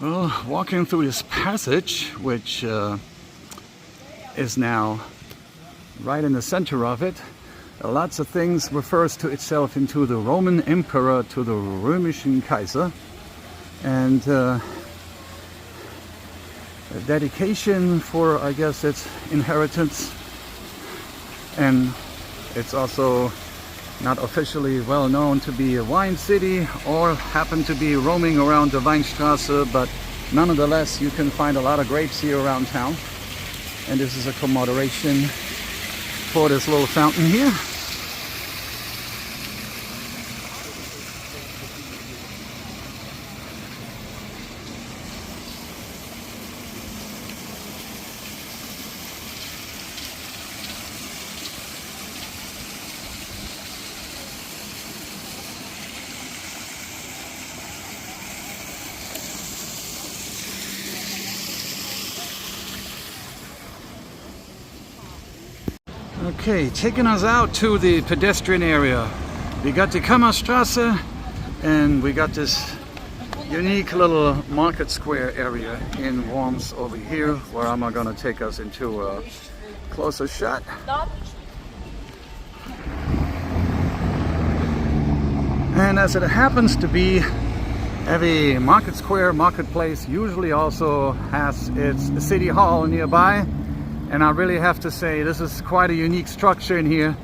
Well, walking through this passage, which is now right in the center of it, lots of things refers to itself into the Roman Emperor, to the Römischen Kaiser, and a dedication for, I guess, its inheritance. And it's also not officially well known to be a wine city or happen to be roaming around the Weinstraße, but nonetheless you can find a lot of grapes here around town. And this is a commemoration for this little fountain here. Okay, taking us out to the pedestrian area. We got the Kammerstraße and we got this unique little market square area in Worms over here, where I'm gonna take us into a closer shot. And as it happens to be, every market square, marketplace usually also has its city hall nearby. And I really have to say, this is quite a unique structure in here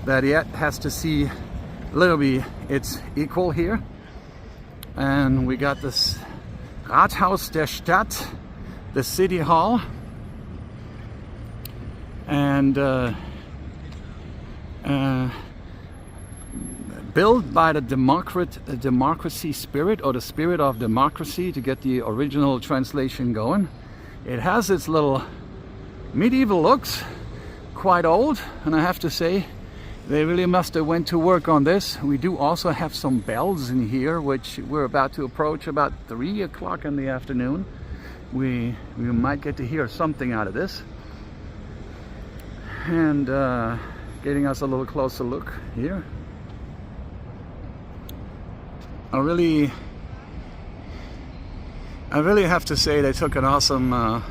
that yet has to see a little bit its equal here. And we got this Rathaus der Stadt, the city hall. And built by the democracy spirit, or the spirit of democracy, to get the original translation going. It has its little medieval looks, quite old, and I have to say they really must have went to work on this. We do also have some bells in here, which we're about to approach about 3 o'clock in the afternoon. We might get to hear something out of this. And getting us a little closer look here. I really have to say they took an awesome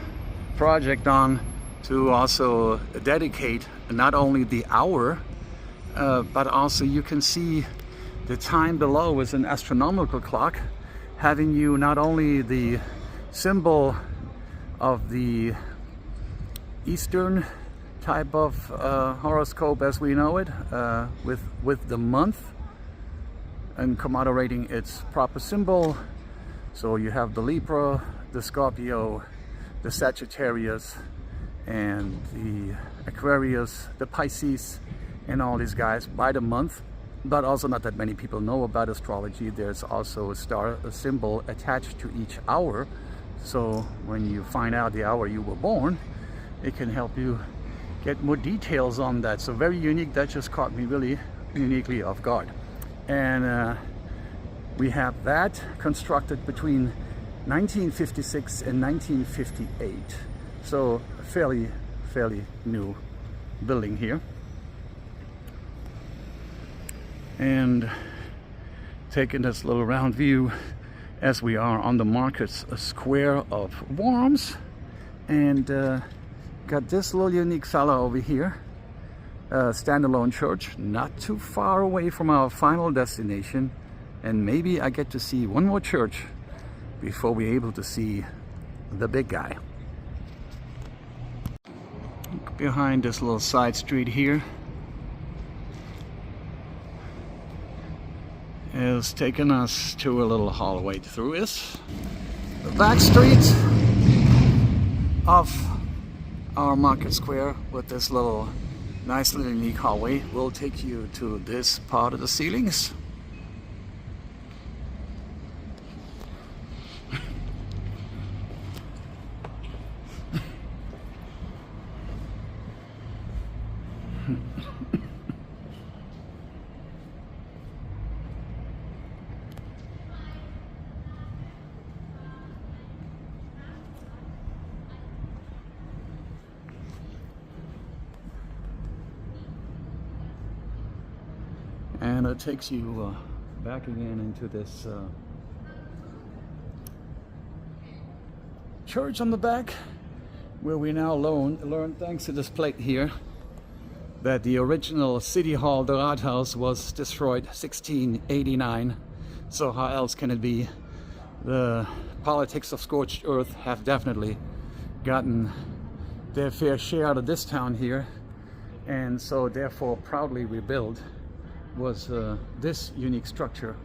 project on to also dedicate not only the hour, but also you can see the time below is an astronomical clock, having you not only the symbol of the Eastern type of horoscope as we know it, with the month and commemorating its proper symbol. So you have the Libra, the Scorpio, the Sagittarius, and the Aquarius, the Pisces, and all these guys by the month. But also not that many people know about astrology. There's also a symbol attached to each hour. So when you find out the hour you were born, it can help you get more details on that. So very unique. That just caught me really uniquely off guard. And we have that constructed between 1956 and 1958. So fairly new building here. And taking this little round view as we are on the market square of Worms, and got this little unique fella over here, standalone church, not too far away from our final destination, and maybe I get to see one more church before we're able to see the big guy. Behind this little side street here is taking us to a little hallway through this. The back street of our market square with this little nice little unique hallway will take you to this part of the ceilings. And it takes you back again into this Church on the back, where we now learn, thanks to this plate here, that the original City Hall, the Rathaus, was destroyed 1689. So how else can it be? The politics of scorched earth have definitely gotten their fair share out of this town here, and so therefore proudly rebuilt was this unique structure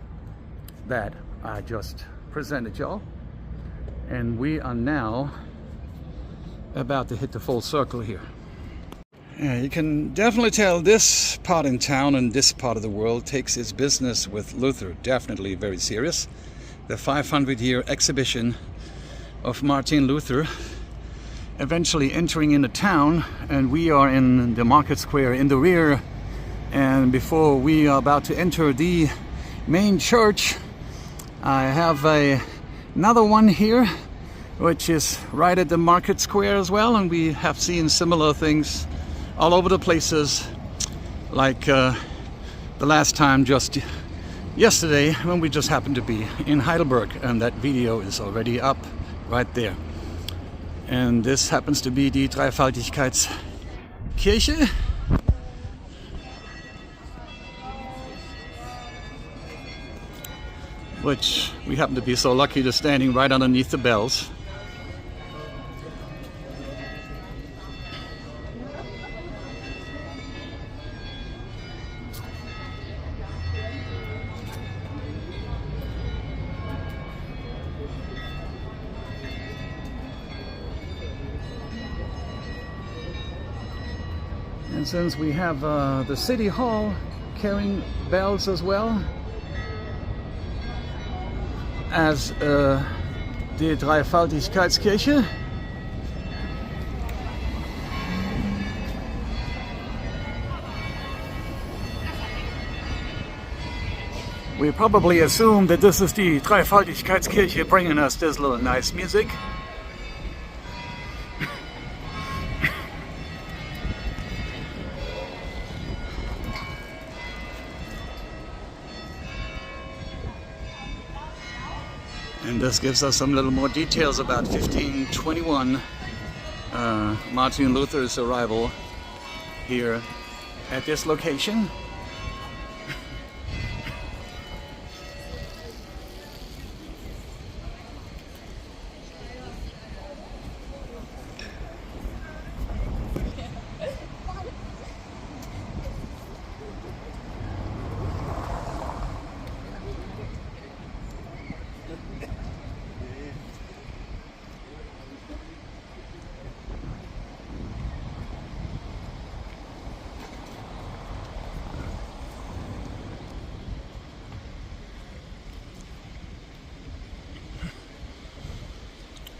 that I just presented y'all. And we are now about to hit the full circle here. Yeah, you can definitely tell this part in town and this part of the world takes its business with Luther definitely very serious. The 500-year exhibition of Martin Luther eventually entering into town, and we are in the market square in the rear. And before we are about to enter the main church, I have another one here, which is right at the market square as well, and we have seen similar things all over the places, like the last time just yesterday when we just happened to be in Heidelberg, and that video is already up right there. And this happens to be die Dreifaltigkeitskirche. Which we happen to be so lucky to standing right underneath the bells. And since we have the City Hall carrying bells as well as die Dreifaltigkeitskirche, we probably assume that this is the Dreifaltigkeitskirche bringing us this little nice music. And this gives us some little more details about 1521, Martin Luther's arrival here at this location.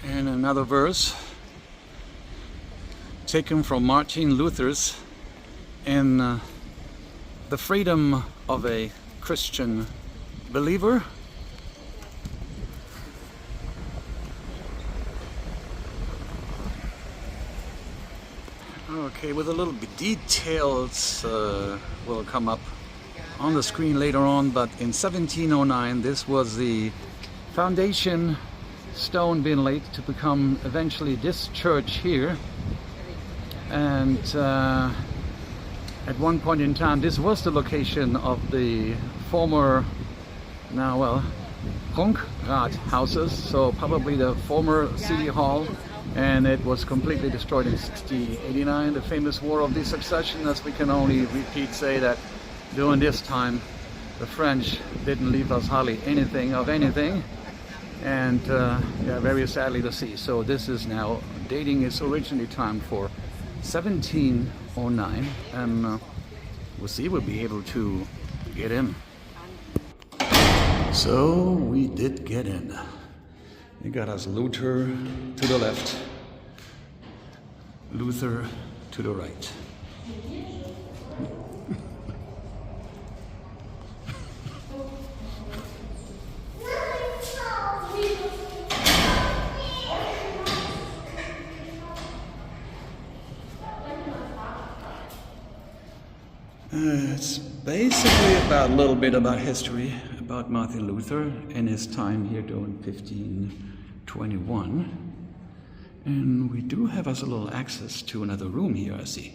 And another verse taken from Martin Luther's in The Freedom of a Christian Believer. Okay, with a little bit details will come up on the screen later on, but in 1709 this was the foundation stone being laid to become eventually this church here. And at one point in time this was the location of the former, now well, Prunkrat houses, so probably the former city hall, and it was completely destroyed in 1689, the famous War of the Succession, as we can only say that during this time the French didn't leave us hardly anything of anything. And yeah, very sadly to see. So this is now dating its originally time for 1709, and we'll see, we'll be able to get in. So we did get in. You got us Luther to the left, Luther to the right. It's basically about a little bit about history about Martin Luther and his time here during 1521. And we do have us a little access to another room here, I see.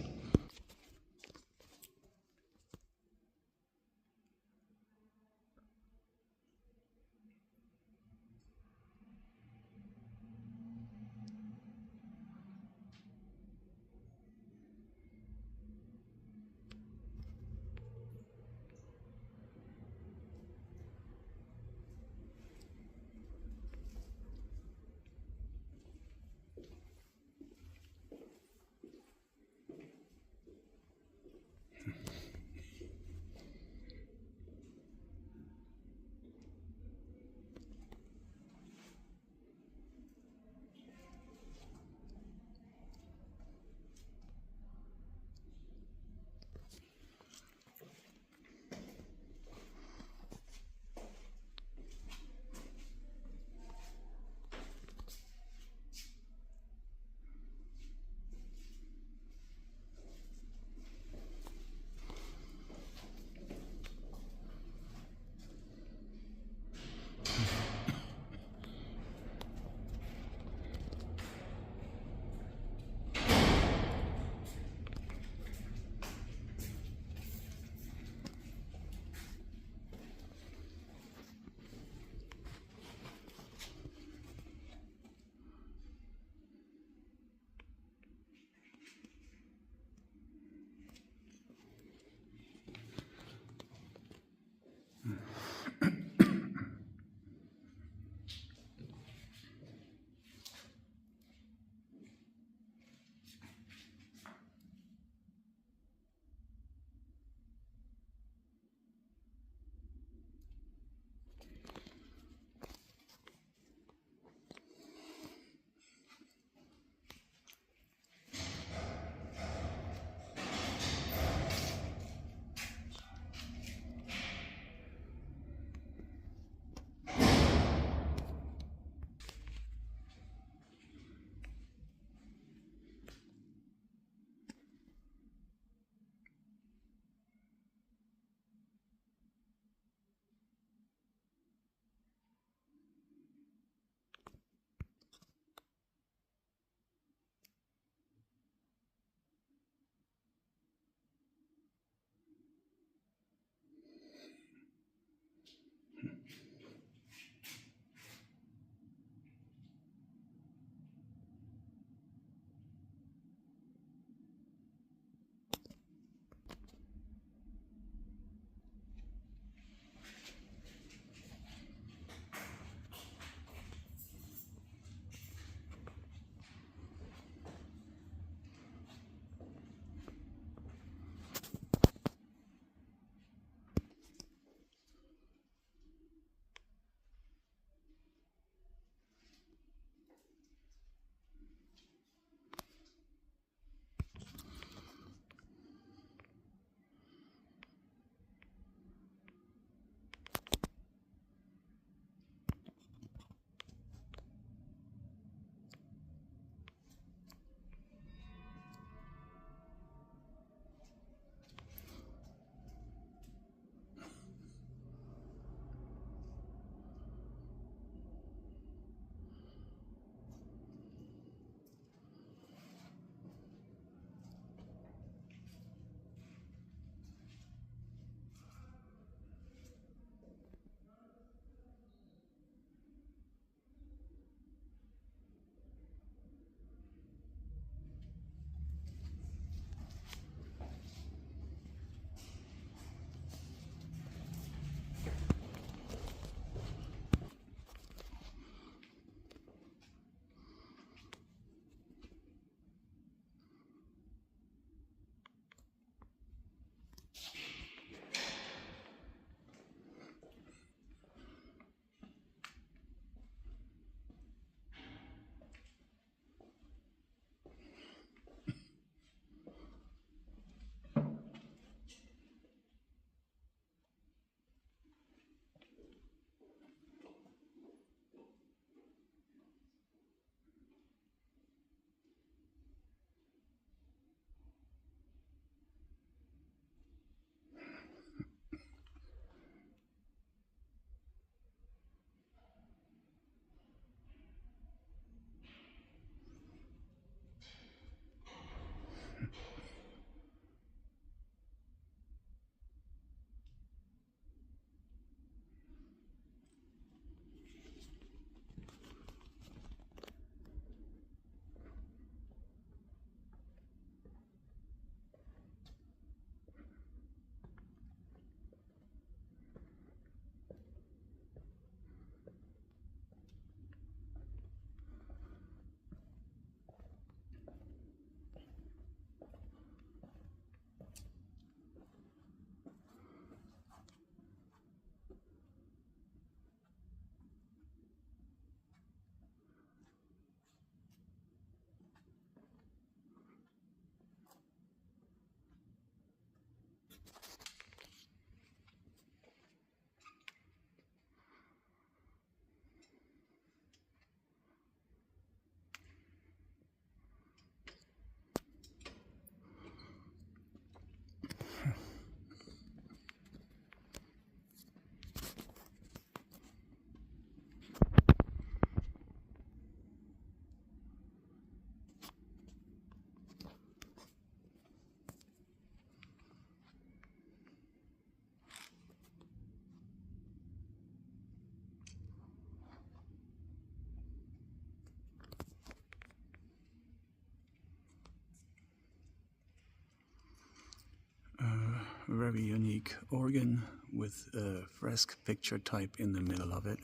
very unique organ with a fresque picture type in the middle of it.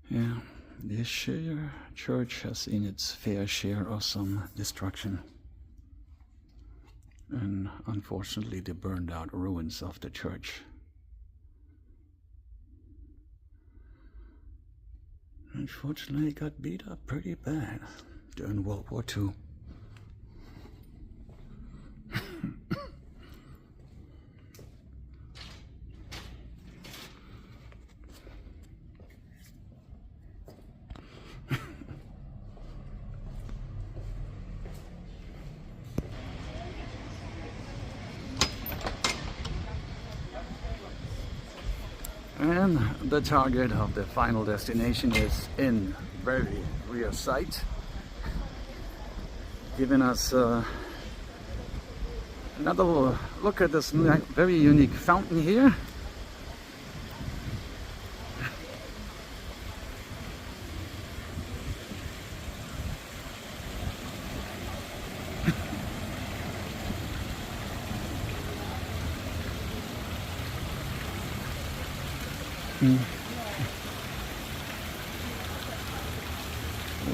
Yeah, this church has seen its fair share of some destruction. And unfortunately the burned out ruins of the church. Unfortunately it got beat up pretty bad during World War II. And the target of the final destination is in very rear sight, giving us another look at this very unique fountain here.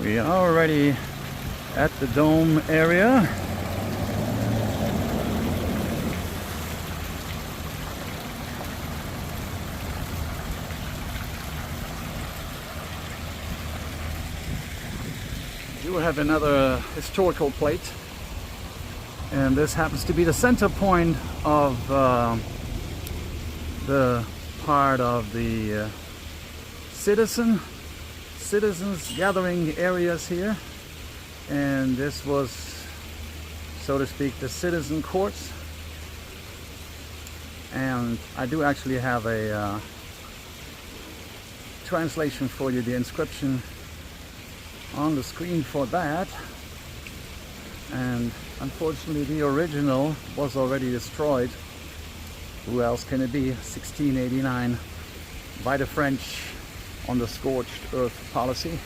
We are already at the dome area. You have another historical plate, and this happens to be the center point of the part of the citizens gathering areas here, and this was, so to speak, the citizen courts. And I do actually have a translation for you, the inscription on the screen for that. And unfortunately the original was already destroyed. Who else can it be? 1689 by the French on the scorched earth policy.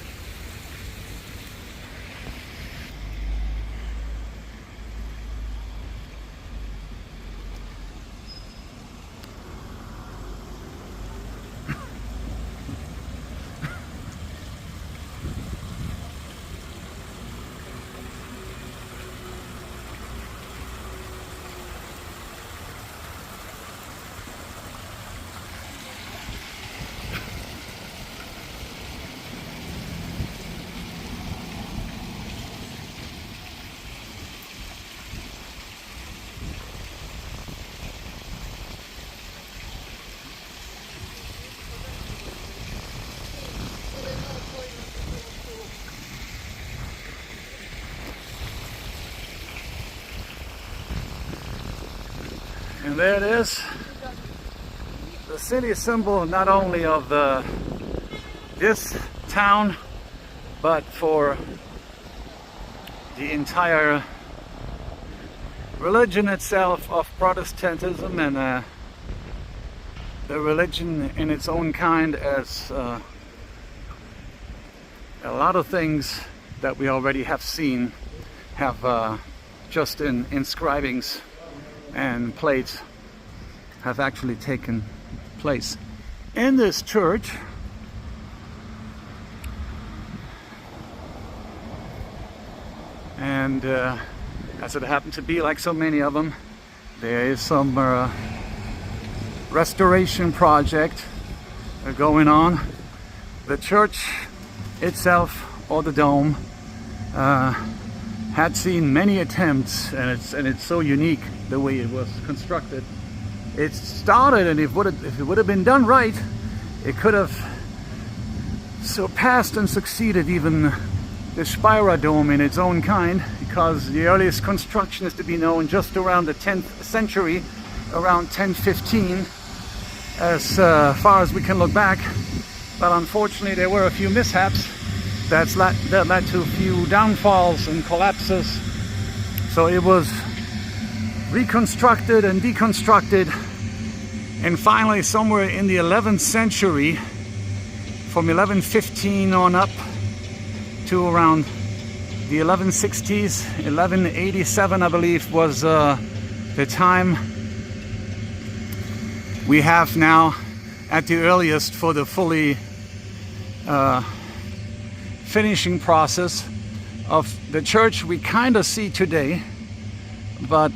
And there it is, the city symbol not only of this town, but for the entire religion itself of Protestantism, and the religion in its own kind, as a lot of things that we already have seen have just in inscribings and plates have actually taken place in this church. And as it happened to be, like so many of them, there is some restoration project going on. The church itself, or the dome, had seen many attempts, and it's so unique the way it was constructed. It started, and if it would have been done right, it could have surpassed and succeeded even the Spira Dome in its own kind, because the earliest construction is to be known just around the 10th century, around 1015, as far as we can look back. But unfortunately there were a few mishaps that led to a few downfalls and collapses. So it was reconstructed and deconstructed, and finally somewhere in the 11th century, from 1115 on up to around the 1160s, 1187 I believe was the time we have now at the earliest for the fully finishing process of the church we kind of see today. But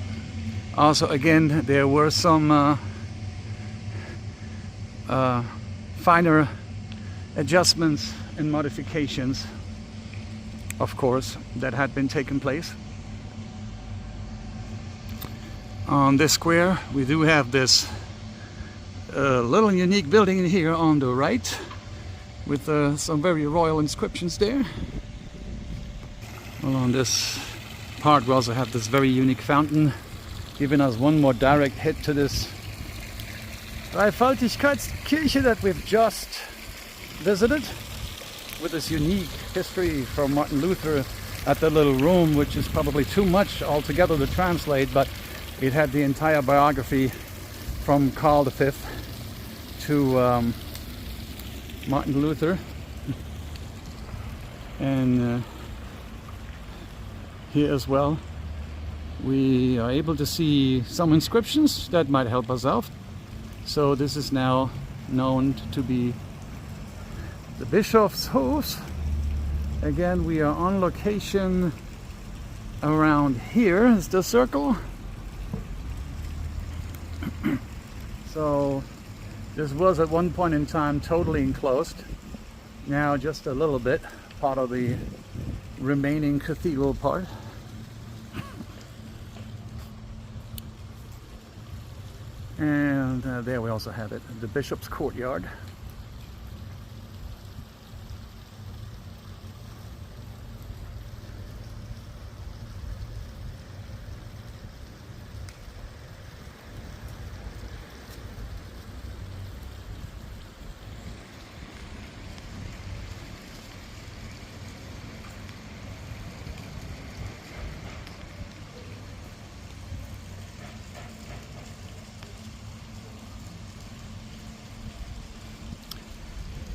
also again there were some finer adjustments and modifications, of course, that had been taking place. On this square we do have this little unique building here on the right with some very royal inscriptions there. Well, on this part we also have this very unique fountain, giving us one more direct hit to this Dreifaltigkeitskirche that we've just visited, with this unique history from Martin Luther at the little room, which is probably too much altogether to translate, but it had the entire biography from Karl V to Martin Luther. And here as well we are able to see some inscriptions that might help us out. So this is now known to be the Bischofshof. Again, we are on location around here is the circle. So this was at one point in time totally enclosed. Now just a little bit, part of the remaining cathedral part. And there we also have it, the bishop's courtyard.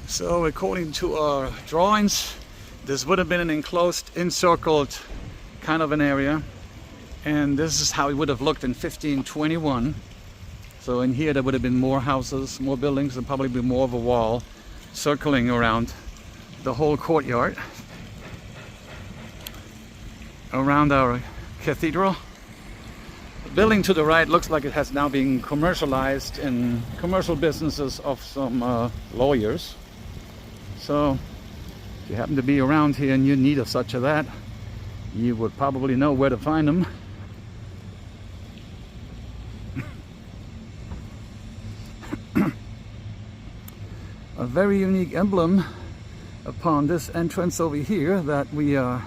So according to our drawings, this would have been an enclosed, encircled kind of an area, and this is how it would have looked in 1521. So in here there would have been more houses, more buildings, and probably be more of a wall circling around the whole courtyard around our cathedral. The building to the right looks like it has now been commercialized in commercial businesses of some lawyers. So if you happen to be around here and you're in need of such a that, you would probably know where to find them. A very unique emblem upon this entrance over here that we are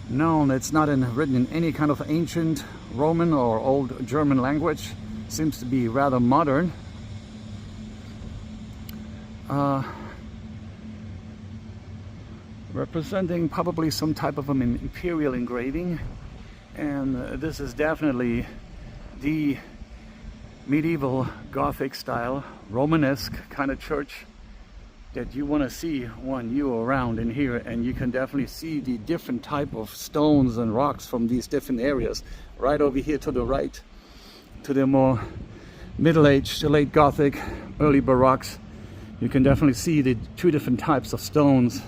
known, it's not written in any kind of ancient Roman or old German language. Seems to be rather modern. Representing probably some type of an imperial engraving, and this is definitely the medieval Gothic style, Romanesque kind of church that you want to see when you're around in here. And you can definitely see the different type of stones and rocks from these different areas. Right over here to the right, to the more middle-aged, late Gothic, early Baroques, you can definitely see the two different types of stones.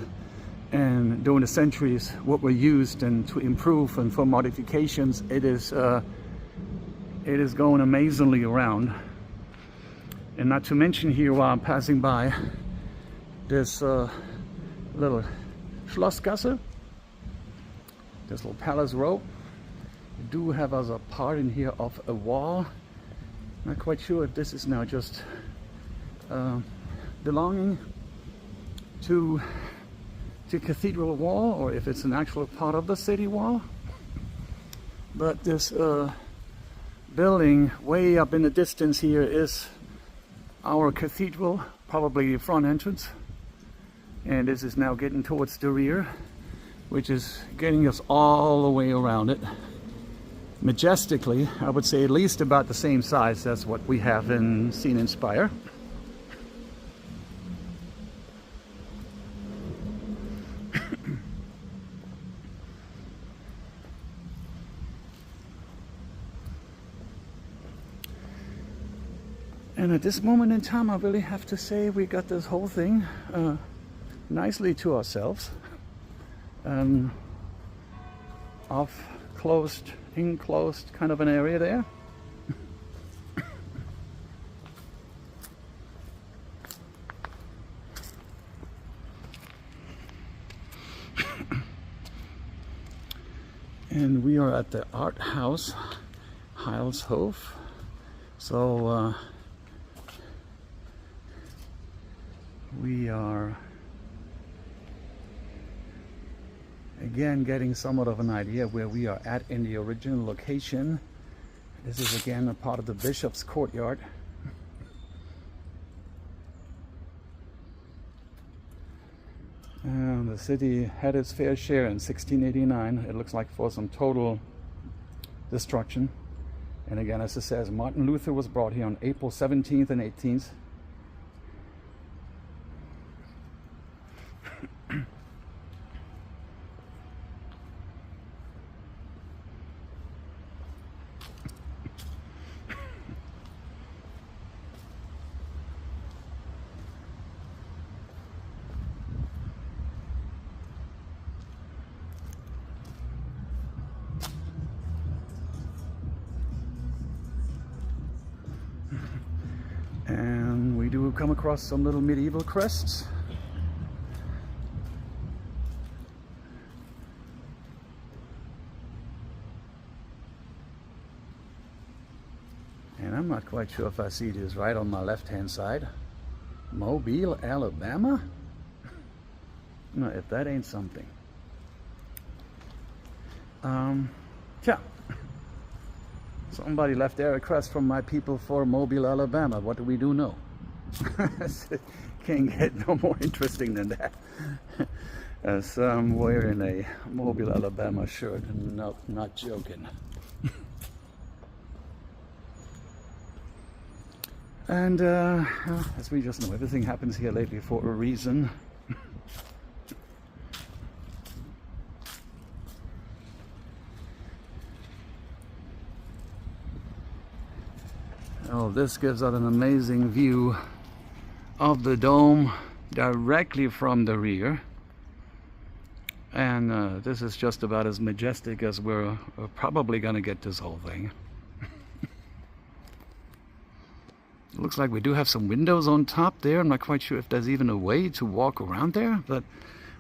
And during the centuries, what were used and to improve and for modifications, it is going amazingly around. And not to mention here, while I'm passing by, this little Schlossgasse, this little palace row. We do have as a part in here of a wall. Not quite sure if this is now just belonging to Cathedral wall, or if it's an actual part of the city wall. But this building way up in the distance here is our cathedral, probably the front entrance. And this is now getting towards the rear, which is getting us all the way around it. Majestically, I would say at least about the same size as what we have seen in Spire. And at this moment in time, I really have to say we got this whole thing nicely to ourselves. Off closed, enclosed kind of an area there. And we are at the Art House, Heilshof. So we are again getting somewhat of an idea where we are at in the original location. This is again a part of the Bishop's Courtyard. And the city had its fair share in 1689. It looks like for some total destruction. And again, as it says, Martin Luther was brought here on April 17th and 18th. And we do come across some little medieval crests. And I'm not quite sure if I see this right on my left-hand side. Mobile, Alabama? No, if that ain't something. Yeah. Somebody left there a crest from my people for Mobile, Alabama. What do we do know? Can't get no more interesting than that. I'm wearing a Mobile, Alabama shirt. No, not joking. And as we just know, everything happens here lately for a reason. Oh, this gives us an amazing view of the dome directly from the rear. And this is just about as majestic as we're probably going to get this whole thing. It looks like we do have some windows on top there. I'm not quite sure if there's even a way to walk around there, but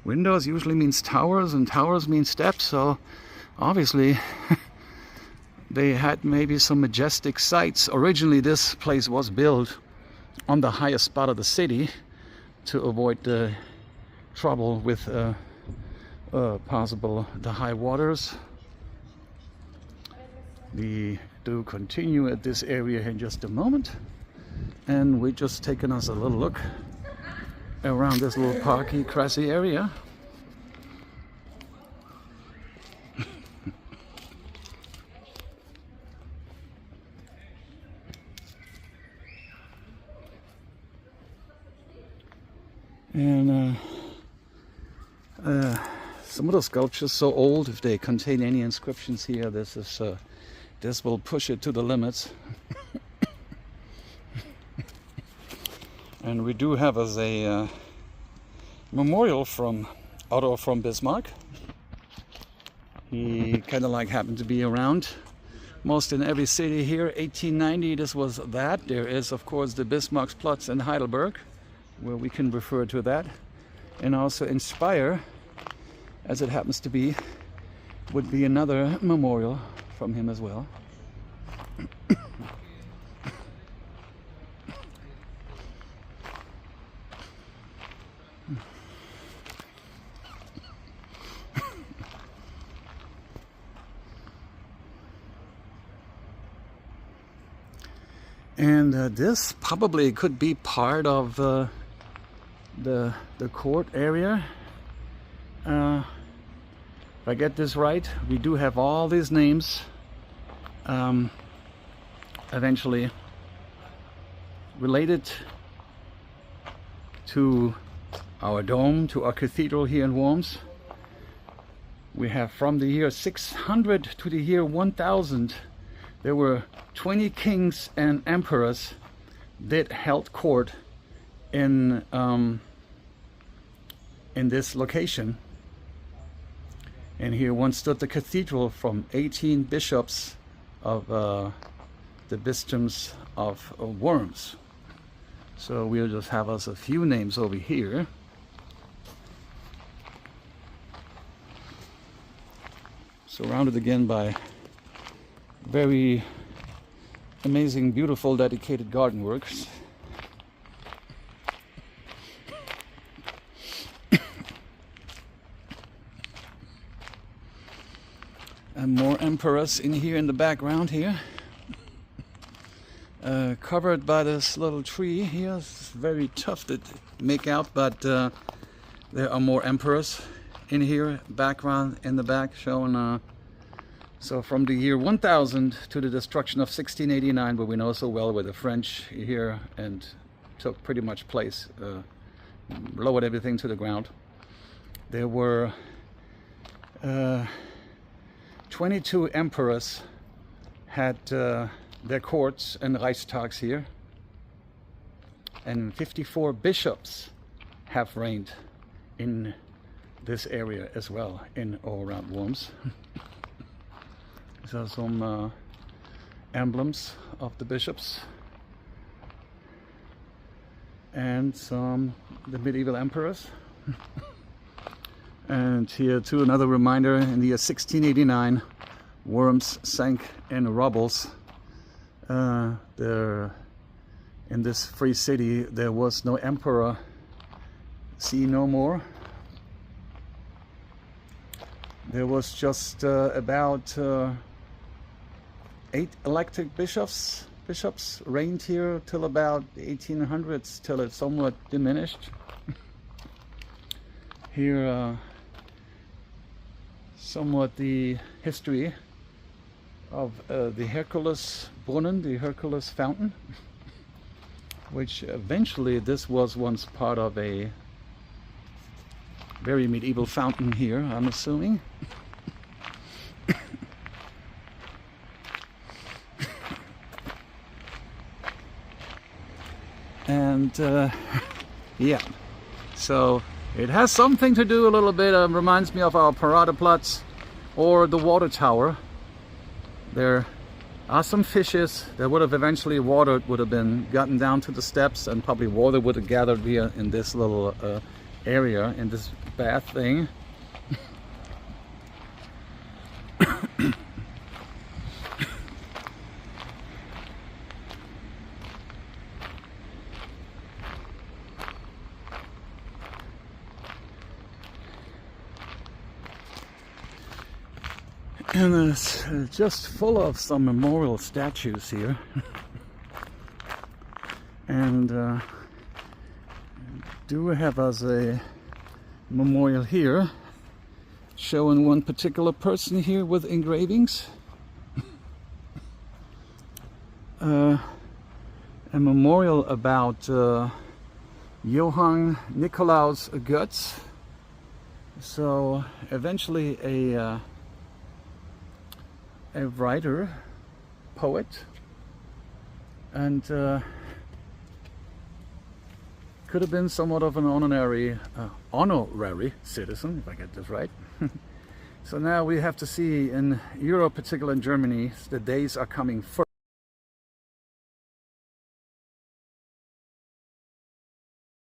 windows usually means towers, and towers mean steps, so obviously they had maybe some majestic sights. Originally this place was built on the highest spot of the city to avoid the trouble with the high waters. We do continue at this area in just a moment, and we're just taking us a little look around this little parky, grassy area. And some of the sculptures so old, if they contain any inscriptions here, this will push it to the limits. And we do have as a memorial from Otto from Bismarck. He kind of like happened to be around most in every city here. 1890, this was that. There is, of course, the Bismarcksplatz in Heidelberg, where we can refer to that. And also in Speyer, as it happens to be, would be another memorial from him as well. And this probably could be part of the court area. If I get this right, we do have all these names eventually related to our dome, to our cathedral here in Worms. We have from the year 600 to the year 1000, there were 20 kings and emperors that held court in this location. And here once stood the cathedral from 18 bishops of the bishops of Worms. So we'll just have us a few names over here. Surrounded again by very amazing, beautiful, dedicated garden works. And more emperors in here in the background here. Covered by this little tree here. It's very tough to make out, but there are more emperors in here, background in the back showing so from the year 1000 to the destruction of 1689, but we know so well where the French here and took pretty much place, lowered everything to the ground. There were 22 emperors had their courts and Reichstags here, and 54 bishops have reigned in this area as well, in all around Worms. These are some emblems of the bishops and some the medieval emperors. And here too another reminder, in the year 1689 Worms sank in rubbles. There in this free city there was no emperor, see no more. There was just about 8 elected bishops reigned here till about the 1800s, till it somewhat diminished. Here somewhat the history of the Hercules Brunnen, the Hercules fountain, which eventually this was once part of a very medieval fountain here, I'm assuming. And yeah, so it has something to do a little bit, reminds me of our Paradeplatz or the water tower. There are some fishes that would have eventually water would have been gotten down to the steps, and probably water would have gathered here in this little area, in this bath thing. And it's just full of some memorial statues here. And do have us a memorial here showing one particular person here with engravings. A memorial about Johann Nikolaus Goetz. So eventually a writer, poet, and could have been somewhat of an honorary citizen, if I get this right. So now we have to see in Europe, particularly in Germany, the days are coming first.